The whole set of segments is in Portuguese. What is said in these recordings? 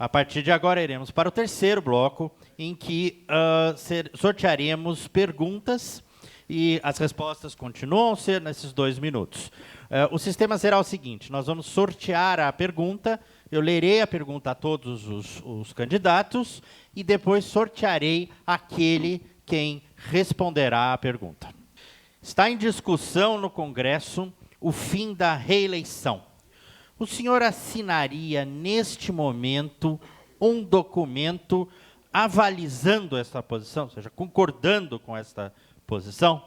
A partir de agora, iremos para o terceiro bloco, em que sortearemos perguntas e as respostas continuam a ser nesses 2 minutos. O sistema será o seguinte: nós vamos sortear a pergunta, eu lerei a pergunta a todos os candidatos e depois sortearei quem responderá à pergunta. Está em discussão no Congresso o fim da reeleição. O senhor assinaria, neste momento, um documento avalizando esta posição, ou seja, concordando com esta posição?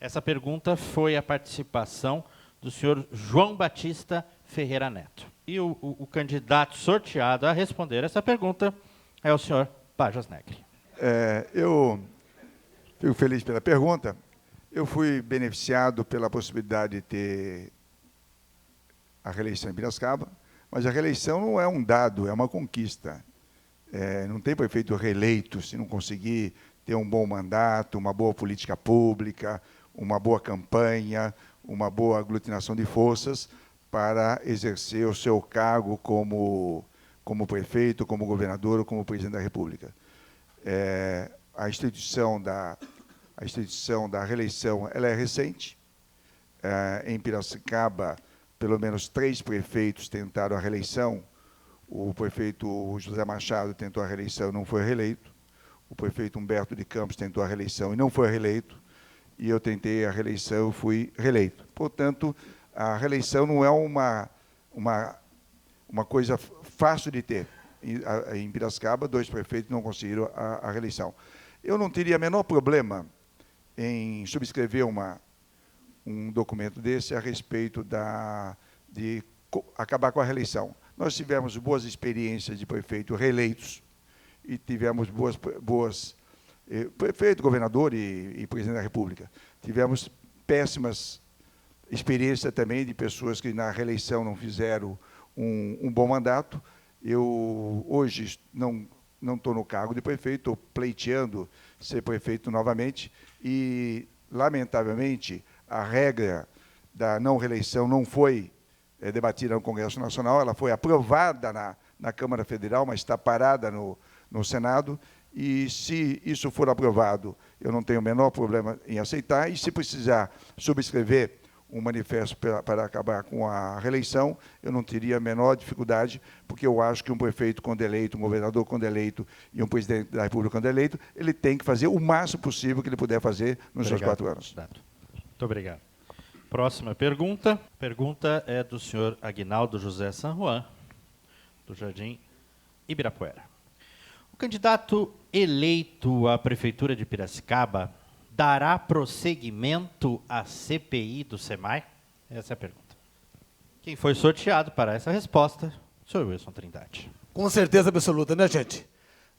Essa pergunta foi a participação do senhor João Batista Ferreira Neto. E o candidato sorteado a responder essa pergunta é o senhor Pajas Negri. Eu fico feliz pela pergunta. Eu fui beneficiado pela possibilidade de ter a reeleição em Piracicaba, mas a reeleição não é um dado, é uma conquista. Não tem prefeito reeleito se não conseguir ter um bom mandato, uma boa política pública, uma boa campanha, uma boa aglutinação de forças para exercer o seu cargo como prefeito, como governador ou como presidente da República. A instituição da reeleição ela é recente. Em Piracicaba, pelo menos 3 prefeitos tentaram a reeleição. O prefeito José Machado tentou a reeleição e não foi reeleito. O prefeito Humberto de Campos tentou a reeleição e não foi reeleito. E eu tentei a reeleição e fui reeleito. Portanto, a reeleição não é uma coisa fácil de ter. Em Piracicaba, 2 prefeitos não conseguiram a reeleição. Eu não teria o menor problema em subscrever um documento desse a respeito de acabar com a reeleição. Nós tivemos boas experiências de prefeitos reeleitos e tivemos boas prefeito, governador e presidente da República. Tivemos péssimas experiências também de pessoas que na reeleição não fizeram um bom mandato. Eu hoje não estou no cargo de prefeito, estou pleiteando ser prefeito novamente e, lamentavelmente, a regra da não reeleição não foi debatida no Congresso Nacional, ela foi aprovada na Câmara Federal, mas está parada no Senado, e se isso for aprovado, eu não tenho o menor problema em aceitar, e se precisar subscrever um manifesto para acabar com a reeleição, eu não teria a menor dificuldade, porque eu acho que um prefeito quando eleito, um governador quando eleito e um presidente da República quando eleito, ele tem que fazer o máximo possível que ele puder fazer nos seus 4 anos. Muito obrigado. Próxima pergunta. A pergunta é do senhor Aguinaldo José San Juan, do Jardim Ibirapuera. O candidato eleito à Prefeitura de Piracicaba dará prosseguimento à CPI do SEMAI? Essa é a pergunta. Quem foi sorteado para essa resposta? O senhor Wilson Trindade. Com certeza absoluta, né, gente?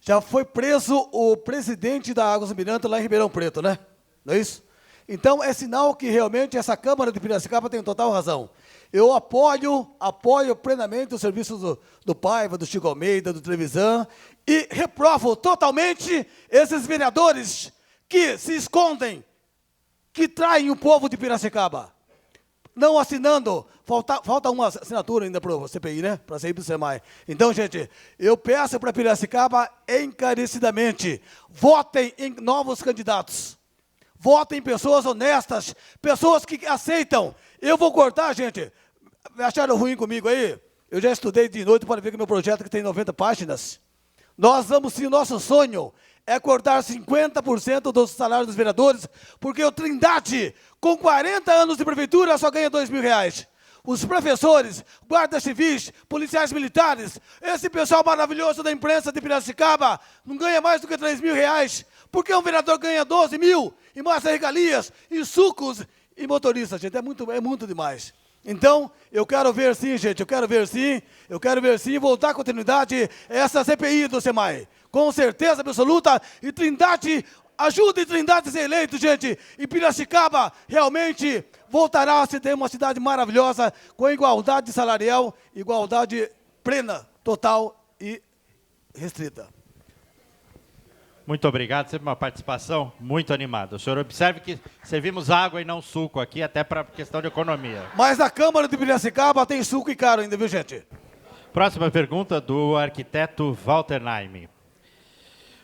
Já foi preso o presidente da Águas Miranda lá em Ribeirão Preto, né? Não é isso? Então, é sinal que realmente essa Câmara de Piracicaba tem total razão. Eu apoio plenamente os serviços do Paiva, do Chico Almeida, do Trevisan, e reprovo totalmente esses vereadores que se escondem, que traem o povo de Piracicaba. Não assinando, falta uma assinatura ainda para o CPI, né? Para sair para o SEMAI. Então, gente, eu peço para Piracicaba encarecidamente, votem em novos candidatos. Votem em pessoas honestas, pessoas que aceitam. Eu vou cortar, gente. Acharam ruim comigo aí? Eu já estudei de noite para ver que meu projeto que tem 90 páginas. Nós vamos, sim, o nosso sonho é cortar 50% dos salários dos vereadores, porque o Trindade, com 40 anos de prefeitura, só ganha R$2.000. Os professores, guardas civis, policiais militares, esse pessoal maravilhoso da imprensa de Piracicaba, não ganha mais do que R$3.000. Porque um vereador ganha 12 mil, e mais regalias, e sucos, e motorista, gente, é muito demais. Então, eu quero ver sim, gente, eu quero ver sim, voltar à continuidade essa CPI do SEMAI. Com certeza absoluta, e Trindade, ajude Trindade a ser eleito, gente, e Piracicaba realmente voltará a ser uma cidade maravilhosa, com igualdade salarial, igualdade plena, total e restrita. Muito obrigado, sempre uma participação muito animada. O senhor observe que servimos água e não suco aqui, até para questão de economia. Mas a Câmara de Piracicaba tem suco e caro ainda, viu, gente? Próxima pergunta do arquiteto Walter Naime.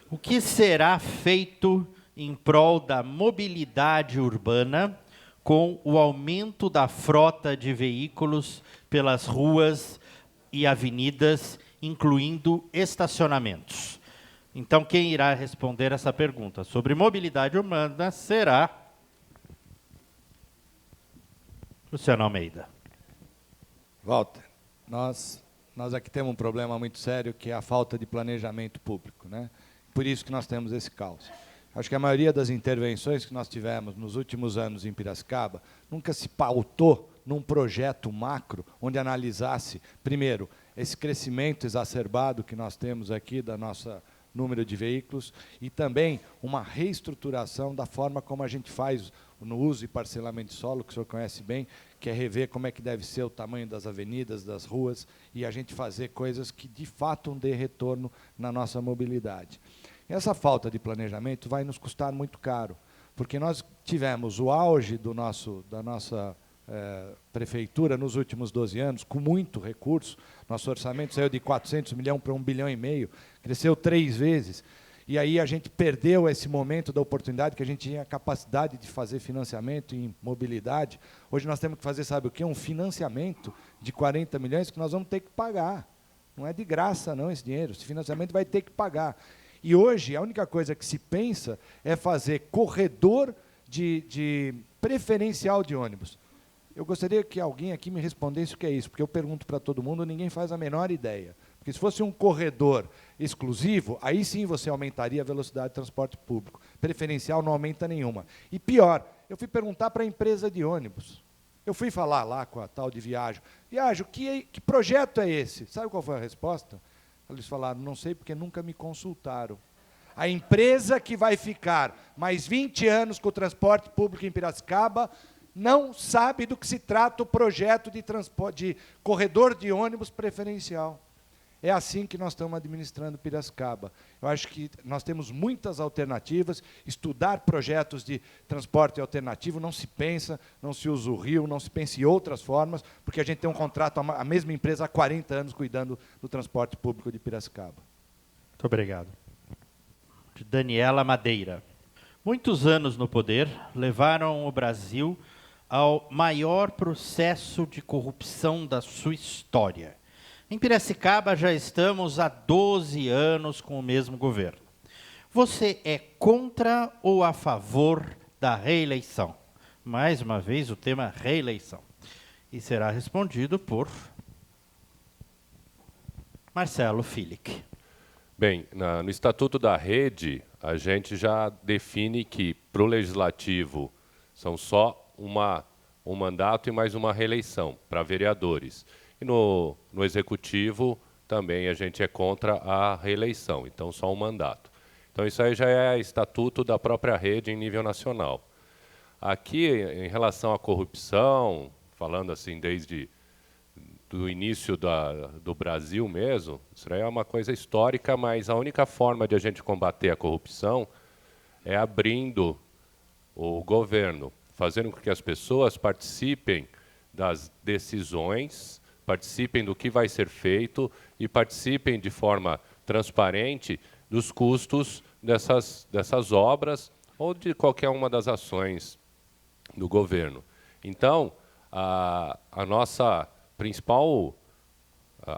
O que será feito em prol da mobilidade urbana com o aumento da frota de veículos pelas ruas e avenidas, incluindo estacionamentos? Então, quem irá responder essa pergunta sobre mobilidade urbana será Luciano Almeida. Walter, nós aqui temos um problema muito sério, que é a falta de planejamento público, né? Por isso que nós temos esse caos. Acho que a maioria das intervenções que nós tivemos nos últimos anos em Piracicaba nunca se pautou num projeto macro, onde analisasse, primeiro, esse crescimento exacerbado que nós temos aqui da nossa número de veículos e também uma reestruturação da forma como a gente faz no uso e parcelamento de solo, que o senhor conhece bem, que é rever como é que deve ser o tamanho das avenidas, das ruas, e a gente fazer coisas que, de fato, dê retorno na nossa mobilidade. E essa falta de planejamento vai nos custar muito caro, porque nós tivemos o auge da nossa prefeitura nos últimos 12 anos, com muito recurso. Nosso orçamento saiu de 400 milhões para 1,5 bilhão, cresceu 3 vezes. E aí a gente perdeu esse momento da oportunidade que a gente tinha a capacidade de fazer financiamento em mobilidade. Hoje nós temos que fazer, sabe o quê? Um financiamento de 40 milhões que nós vamos ter que pagar. Não é de graça, não, esse dinheiro. Esse financiamento vai ter que pagar. E hoje a única coisa que se pensa é fazer corredor de preferencial de ônibus. Eu gostaria que alguém aqui me respondesse o que é isso, porque eu pergunto para todo mundo, ninguém faz a menor ideia. Porque se fosse um corredor exclusivo, aí sim você aumentaria a velocidade de transporte público. Preferencial não aumenta nenhuma. E pior, eu fui perguntar para a empresa de ônibus. Eu fui falar lá com a tal de Viajo. Viajo, que projeto é esse? Sabe qual foi a resposta? Eles falaram, não sei porque nunca me consultaram. A empresa que vai ficar mais 20 anos com o transporte público em Piracicaba não sabe do que se trata o projeto de transporte, de corredor de ônibus preferencial. É assim que nós estamos administrando Piracicaba. Eu acho que nós temos muitas alternativas. Estudar projetos de transporte alternativo não se pensa, não se usa o rio, não se pensa em outras formas, porque a gente tem um contrato, a mesma empresa há 40 anos cuidando do transporte público de Piracicaba. Muito obrigado. De Daniela Madeira. Muitos anos no poder levaram o Brasil ao maior processo de corrupção da sua história. Em Piracicaba já estamos há 12 anos com o mesmo governo. Você é contra ou a favor da reeleição? Mais uma vez o tema reeleição. E será respondido por Marcelo Filick. Bem, no Estatuto da Rede, a gente já define que para o Legislativo são só um mandato e mais uma reeleição para vereadores. E no Executivo também a gente é contra a reeleição, então só um mandato. Então isso aí já é estatuto da própria rede em nível nacional. Aqui, em relação à corrupção, falando assim desde do início do Brasil mesmo, isso aí é uma coisa histórica, mas a única forma de a gente combater a corrupção é abrindo o governo, fazendo com que as pessoas participem das decisões, participem do que vai ser feito e participem de forma transparente dos custos dessas obras ou de qualquer uma das ações do governo. Então, a nossa principal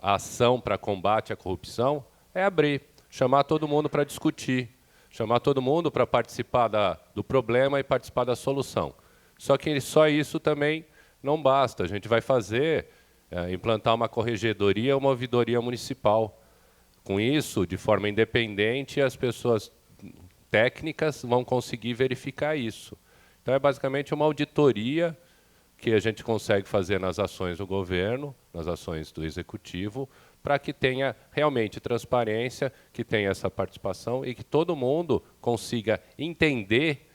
ação para combate à corrupção é abrir, chamar todo mundo para discutir, chamar todo mundo para participar do problema e participar da solução. Só que só isso também não basta, a gente vai implantar uma corregedoria, uma ouvidoria municipal. Com isso, de forma independente, as pessoas técnicas vão conseguir verificar isso. Então, é basicamente uma auditoria que a gente consegue fazer nas ações do governo, nas ações do executivo, para que tenha realmente transparência, que tenha essa participação e que todo mundo consiga entender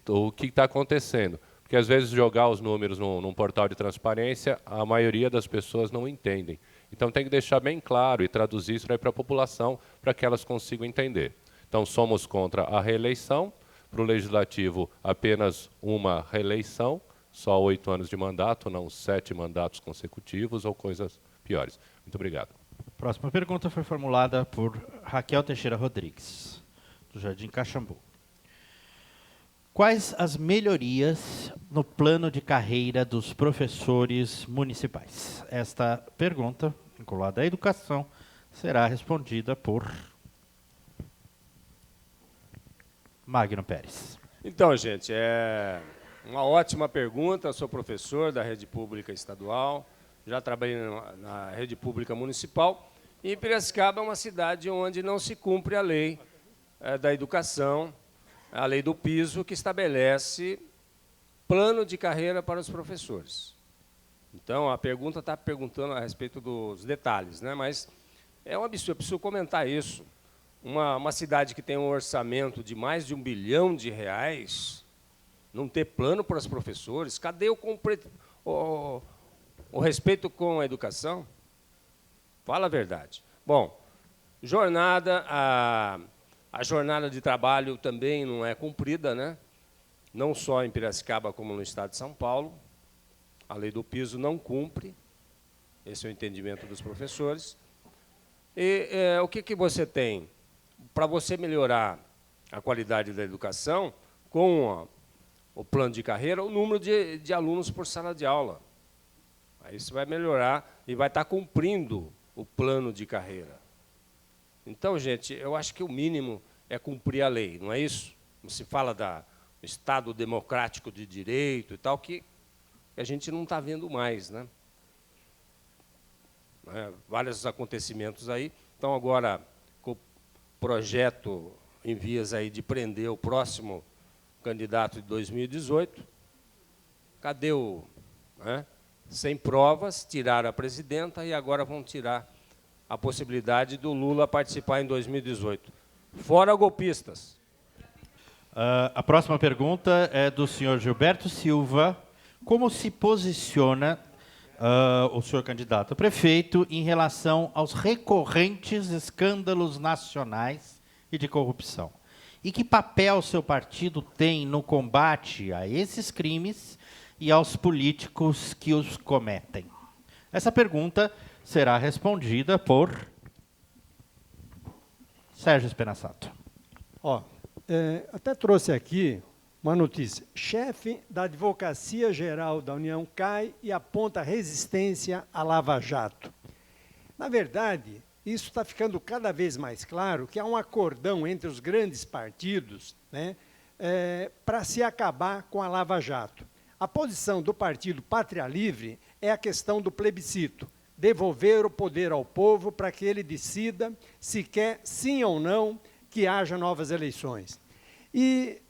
o que está acontecendo. Porque, às vezes, jogar os números num portal de transparência, a maioria das pessoas não entendem. Então, tem que deixar bem claro e traduzir isso para a população, para que elas consigam entender. Então, somos contra a reeleição. Para o Legislativo, apenas uma reeleição, só 8 anos de mandato, não 7 mandatos consecutivos ou coisas piores. Muito obrigado. Próxima pergunta foi formulada por Raquel Teixeira Rodrigues, do Jardim Caxambu. Quais as melhorias no plano de carreira dos professores municipais? Esta pergunta, vinculada à educação, será respondida por Magno Pérez. Então, gente, é uma ótima pergunta. Eu sou professor da rede pública estadual, já trabalhei na rede pública municipal, e Piracicaba é uma cidade onde não se cumpre a lei da educação, a lei do piso, que estabelece plano de carreira para os professores. Então, a pergunta está perguntando a respeito dos detalhes, né? Mas é um absurdo, eu preciso comentar isso. Uma cidade que tem um orçamento de mais de R$1 bilhão, não ter plano para os professores, cadê o respeito com a educação? Fala a verdade. Bom, a jornada de trabalho também não é cumprida, né? Não só em Piracicaba, como no estado de São Paulo. A lei do piso não cumpre, esse é o entendimento dos professores. E o que você tem? Para você melhorar a qualidade da educação, com o plano de carreira, o número de alunos por sala de aula. Aí você vai melhorar e vai estar cumprindo o plano de carreira. Então, gente, eu acho que o mínimo é cumprir a lei, não é isso? Não se fala do Estado democrático de direito e tal, que a gente não está vendo mais, né? Vários acontecimentos aí. Então, agora, com o projeto em vias aí de prender o próximo candidato de 2018, cadê o... Sem provas, tiraram a presidenta e agora vão tirar a possibilidade do Lula participar em 2018. Fora golpistas. A próxima pergunta é do senhor Gilberto Silva. Como se posiciona o senhor candidato a prefeito em relação aos recorrentes escândalos nacionais e de corrupção? E que papel seu partido tem no combate a esses crimes e aos políticos que os cometem? Essa pergunta será respondida por Sérgio Spenasato. Até trouxe aqui uma notícia. Chefe da Advocacia Geral da União cai e aponta resistência à Lava Jato. Na verdade, isso está ficando cada vez mais claro que há um acordão entre os grandes partidos, né, para se acabar com a Lava Jato. A posição do partido Pátria Livre é a questão do plebiscito, devolver o poder ao povo para que ele decida se quer, sim ou não, que haja novas eleições. E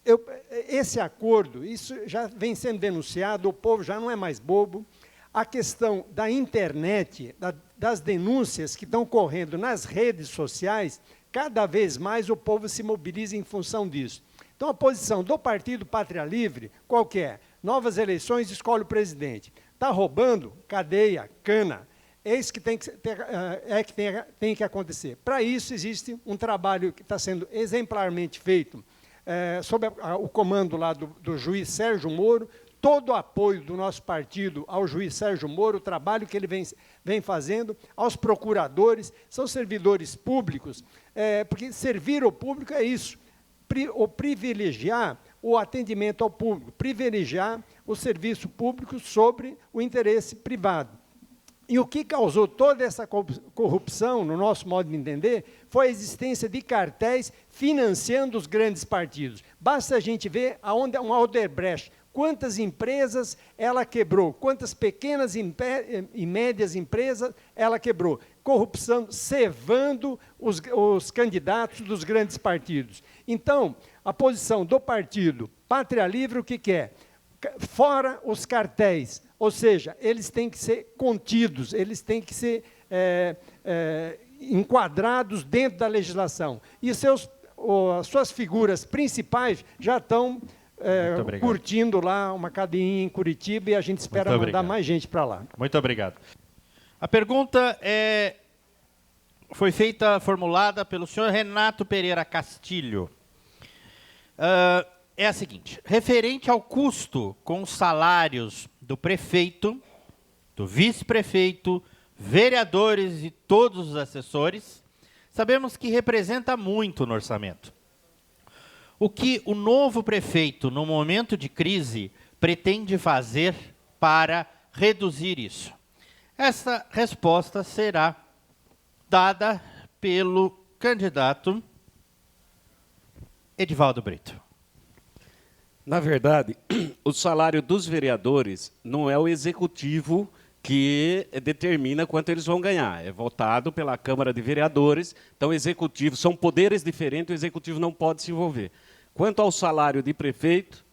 esse acordo, isso já vem sendo denunciado, o povo já não é mais bobo. A questão da internet, das denúncias que estão correndo nas redes sociais, cada vez mais o povo se mobiliza em função disso. Então, a posição do partido Pátria Livre, qual que é? Novas eleições, escolhe o presidente. Está roubando? Cadeia, cana. É isso que tem que acontecer. Para isso, existe um trabalho que está sendo exemplarmente feito sob o comando lá do juiz Sérgio Moro, todo o apoio do nosso partido ao juiz Sérgio Moro, o trabalho que ele vem fazendo, aos procuradores, são servidores públicos, porque servir ao público é isso, privilegiar o atendimento ao público, privilegiar o serviço público sobre o interesse privado. E o que causou toda essa corrupção, no nosso modo de entender, foi a existência de cartéis financiando os grandes partidos. Basta a gente ver aonde uma Odebrecht, quantas empresas ela quebrou, quantas pequenas e médias empresas ela quebrou. Corrupção cevando os candidatos dos grandes partidos. Então, a posição do partido Pátria Livre, o que é? Fora os cartéis, ou seja, eles têm que ser contidos, eles têm que ser enquadrados dentro da legislação. E suas figuras principais já estão curtindo lá uma cadeinha em Curitiba e a gente espera mandar mais gente para lá. Muito obrigado. A pergunta foi formulada pelo senhor Renato Pereira Castilho. É a seguinte: referente ao custo com os salários do prefeito, do vice-prefeito, vereadores e todos os assessores, sabemos que representa muito no orçamento. O que o novo prefeito, no momento de crise, pretende fazer para reduzir isso? Essa resposta será dada pelo candidato Edivaldo Brito. Na verdade, o salário dos vereadores não é o executivo que determina quanto eles vão ganhar. É votado pela Câmara de Vereadores, então o executivo, são poderes diferentes, o executivo não pode se envolver. Quanto ao salário de prefeito,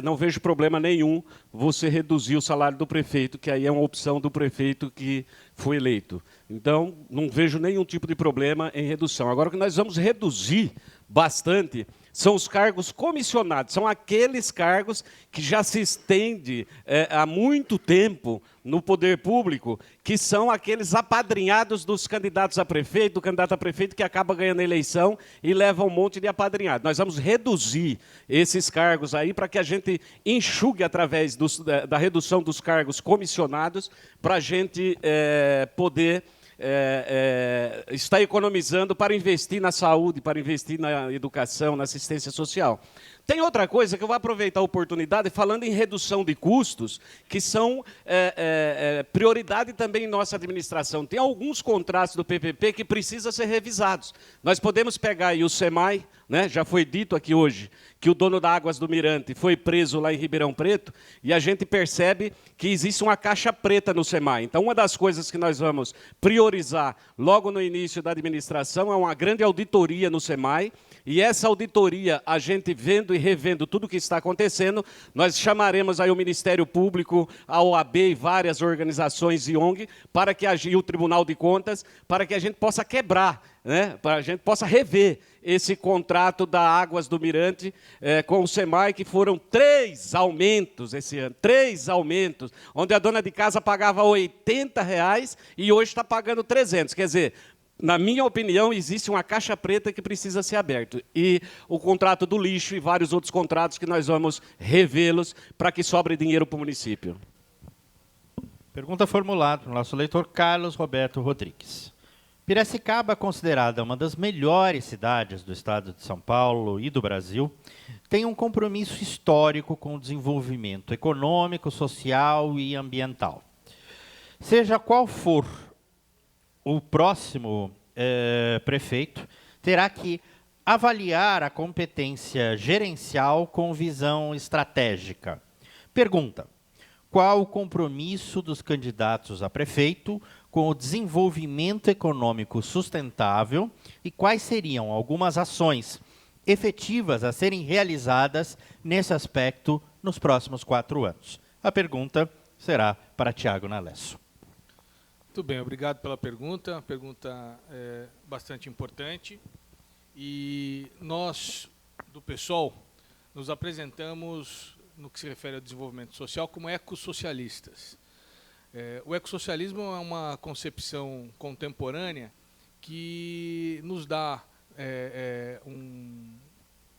não vejo problema nenhum você reduzir o salário do prefeito, que aí é uma opção do prefeito que foi eleito. Então, não vejo nenhum tipo de problema em redução. Agora, o que nós vamos reduzir bastante são os cargos comissionados, são aqueles cargos que já se estende há muito tempo no poder público, que são aqueles apadrinhados dos candidatos a prefeito, do candidato a prefeito que acaba ganhando a eleição e leva um monte de apadrinhado. Nós vamos reduzir esses cargos aí para que a gente enxugue através da redução dos cargos comissionados para a gente poder está economizando para investir na saúde, para investir na educação, na assistência social. Tem outra coisa que eu vou aproveitar a oportunidade, falando em redução de custos, que são prioridade também em nossa administração. Tem alguns contratos do PPP que precisam ser revisados. Nós podemos pegar aí o SEMAI, né, já foi dito aqui hoje, que o dono da Águas do Mirante foi preso lá em Ribeirão Preto, e a gente percebe que existe uma caixa preta no SEMAI. Então, uma das coisas que nós vamos priorizar logo no início da administração é uma grande auditoria no SEMAI, e essa auditoria, a gente vendo e revendo tudo o que está acontecendo, nós chamaremos aí o Ministério Público, a OAB e várias organizações e ONG, para que e o Tribunal de Contas, para que a gente possa quebrar, né, para a gente possa rever esse contrato da Águas do Mirante com o SEMAI, que foram 3 aumentos esse ano, 3 aumentos, onde a dona de casa pagava R$80 e hoje está pagando 300. Quer dizer, na minha opinião, existe uma caixa preta que precisa ser aberta. E o contrato do lixo e vários outros contratos que nós vamos revê-los para que sobre dinheiro para o município. Pergunta formulada pelo nosso leitor Carlos Roberto Rodrigues. Piracicaba, considerada uma das melhores cidades do estado de São Paulo e do Brasil, tem um compromisso histórico com o desenvolvimento econômico, social e ambiental. Seja qual for o próximo prefeito, terá que avaliar a competência gerencial com visão estratégica. Pergunta: qual o compromisso dos candidatos a prefeito com o desenvolvimento econômico sustentável e quais seriam algumas ações efetivas a serem realizadas nesse aspecto nos próximos 4 anos? A pergunta será para Tiago Nalesso. Muito bem, obrigado pela pergunta. A pergunta é bastante importante. E nós, do PSOL, nos apresentamos, no que se refere ao desenvolvimento social, como ecossocialistas. O ecossocialismo é uma concepção contemporânea que nos dá,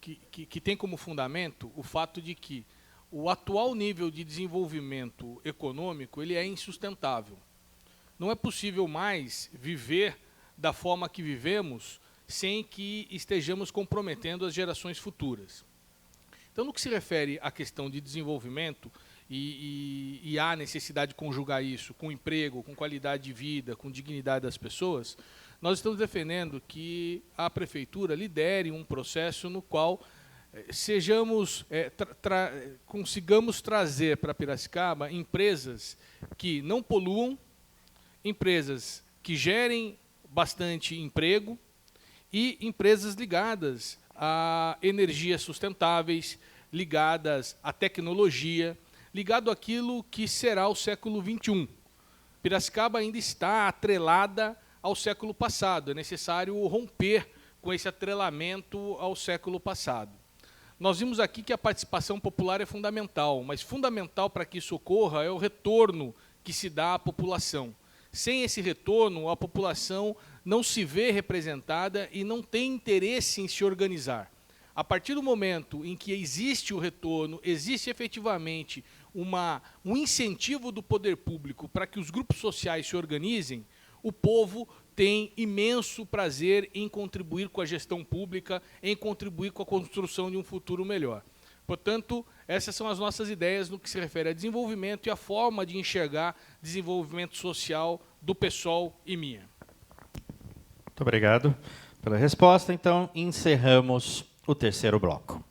que tem como fundamento o fato de que o atual nível de desenvolvimento econômico ele é insustentável. Não é possível mais viver da forma que vivemos sem que estejamos comprometendo as gerações futuras. Então, no que se refere à questão de desenvolvimento, e há necessidade de conjugar isso com emprego, com qualidade de vida, com dignidade das pessoas, nós estamos defendendo que a Prefeitura lidere um processo no qual consigamos trazer para Piracicaba empresas que não poluam, empresas que gerem bastante emprego e empresas ligadas a energias sustentáveis, ligadas à tecnologia, ligado àquilo que será o século XXI. Piracicaba ainda está atrelada ao século passado, é necessário romper com esse atrelamento ao século passado. Nós vimos aqui que a participação popular é fundamental, mas fundamental para que isso ocorra é o retorno que se dá à população. Sem esse retorno, a população não se vê representada e não tem interesse em se organizar. A partir do momento em que existe o retorno, existe efetivamente um incentivo do poder público para que os grupos sociais se organizem, o povo tem imenso prazer em contribuir com a gestão pública, em contribuir com a construção de um futuro melhor. Portanto, essas são as nossas ideias no que se refere a desenvolvimento e a forma de enxergar desenvolvimento social do PSOL e minha. Muito obrigado pela resposta. Então, encerramos o terceiro bloco.